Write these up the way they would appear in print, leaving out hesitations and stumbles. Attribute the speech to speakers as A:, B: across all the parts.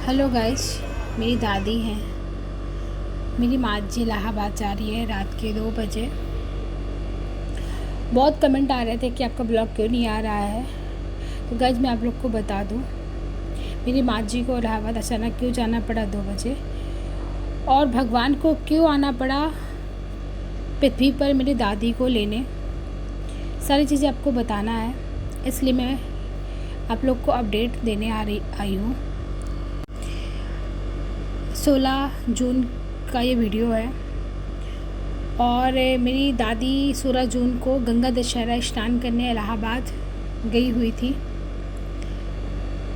A: Hello guys, मेरी दादी हैं। मेरी माँ जी इलाहाबाद जा रही है रात के 2 बजे। बहुत कमेंट आ रहे थे कि आपका ब्लॉग क्यों नहीं आ रहा है। तो गाइस मैं आप लोग को बता दूँ, मेरी माँ जी को इलाहाबाद अचानक क्यों जाना पड़ा 2 बजे, और भगवान को क्यों आना पड़ा पृथ्वी पर मेरी दादी को लेने। सारी चीज़ें आपको बताना है, इसलिए मैं आप लोग को अपडेट देने आई हूँ। 16 जून का ये वीडियो है और मेरी दादी 16 जून को गंगा दशहरा स्नान करने इलाहाबाद गई हुई थी।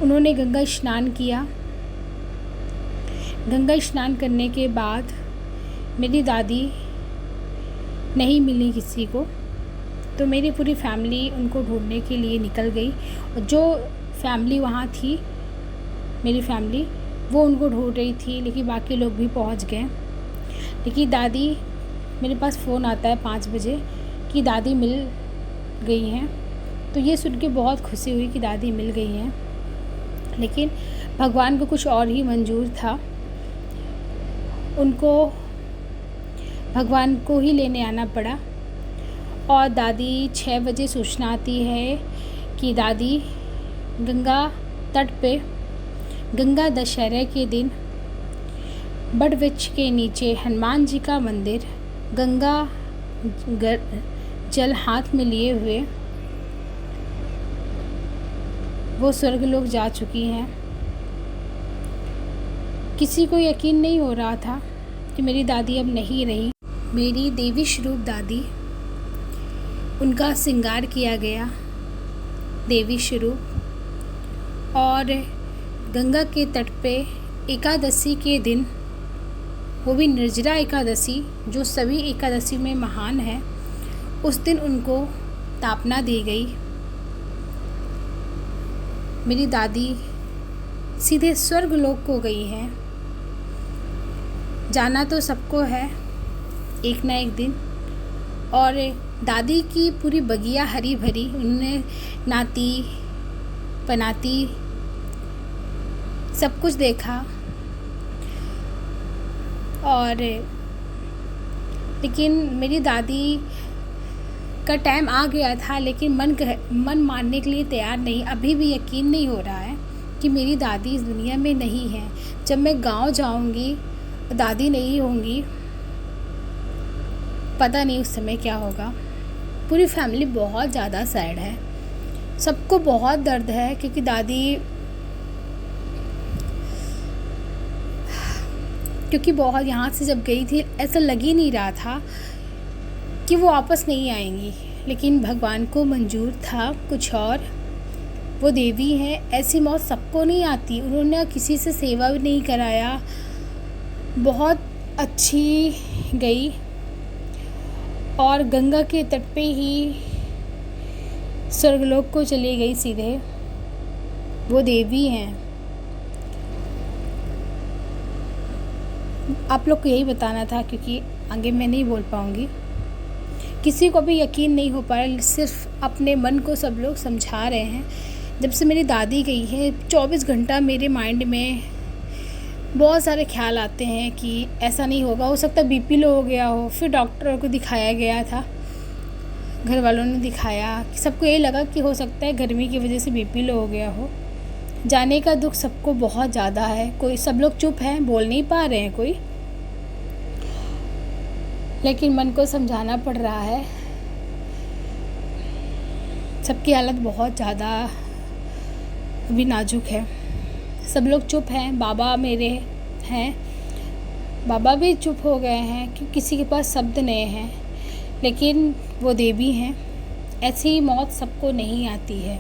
A: उन्होंने गंगा स्नान किया। गंगा स्नान करने के बाद मेरी दादी नहीं मिली किसी को, तो मेरी पूरी फैमिली उनको ढूंढने के लिए निकल गई। और जो फैमिली वहाँ थी, मेरी फैमिली, वो उनको ढूंढ रही थी, लेकिन बाकी लोग भी पहुँच गए। लेकिन दादी, मेरे पास फ़ोन आता है 5 बजे कि दादी मिल गई हैं। तो ये सुन के बहुत खुशी हुई कि दादी मिल गई हैं, लेकिन भगवान को कुछ और ही मंजूर था। उनको भगवान को ही लेने आना पड़ा। और दादी 6 बजे सूचना आती है कि दादी गंगा तट पे गंगा दशहरे के दिन बट वृक्ष के नीचे हनुमान जी का मंदिर, गंगा जल हाथ में लिए हुए वो स्वर्गलोक जा चुकी हैं। किसी को यकीन नहीं हो रहा था कि मेरी दादी अब नहीं रही। मेरी देवी स्वरूप दादी, उनका श्रृंगार किया गया देवी स्वरूप, और गंगा के तट पे एकादशी के दिन, वो भी निर्जला एकादशी जो सभी एकादशी में महान है, उस दिन उनको तापना दी गई। मेरी दादी सीधे स्वर्गलोक को गई हैं। जाना तो सबको है एक ना एक दिन। और दादी की पूरी बगिया हरी भरी, उन्होंने नाती पनाती सब कुछ देखा। और लेकिन मेरी दादी का टाइम आ गया था, लेकिन मन मानने के लिए तैयार नहीं। अभी भी यकीन नहीं हो रहा है कि मेरी दादी इस दुनिया में नहीं है। जब मैं गांव जाऊंगी, दादी नहीं होंगी, पता नहीं उस समय क्या होगा। पूरी फैमिली बहुत ज़्यादा सैड है, सबको बहुत दर्द है, क्योंकि दादी बहुत यहाँ से जब गई थी, ऐसा लग ही नहीं रहा था कि वो वापस नहीं आएंगी। लेकिन भगवान को मंजूर था कुछ और। वो देवी हैं, ऐसी मौत सबको नहीं आती। उन्होंने किसी से सेवा भी नहीं कराया, बहुत अच्छी गई और गंगा के तट पे ही स्वर्गलोक को चली गई सीधे। वो देवी हैं। आप लोग को यही बताना था, क्योंकि आगे मैं नहीं बोल पाऊँगी। किसी को भी यकीन नहीं हो पा रहा, सिर्फ अपने मन को सब लोग समझा रहे हैं। जब से मेरी दादी गई है, 24 घंटा मेरे माइंड में बहुत सारे ख्याल आते हैं कि ऐसा नहीं होगा, हो सकता है बीपी लो हो गया हो। फिर डॉक्टर को दिखाया गया था, घर वालों ने दिखाया, सबको यही लगा कि हो सकता है गर्मी की वजह से बीपी लो हो गया हो। जाने का दुख सबको बहुत ज़्यादा है। कोई, सब लोग चुप हैं, बोल नहीं पा रहे हैं कोई, लेकिन मन को समझाना पड़ रहा है। सबकी हालत बहुत ज़्यादा अभी नाजुक है। सब लोग चुप हैं। बाबा मेरे हैं, बाबा भी चुप हो गए हैं कि किसी के पास शब्द नहीं हैं। लेकिन वो देवी हैं, ऐसी मौत सबको नहीं आती है।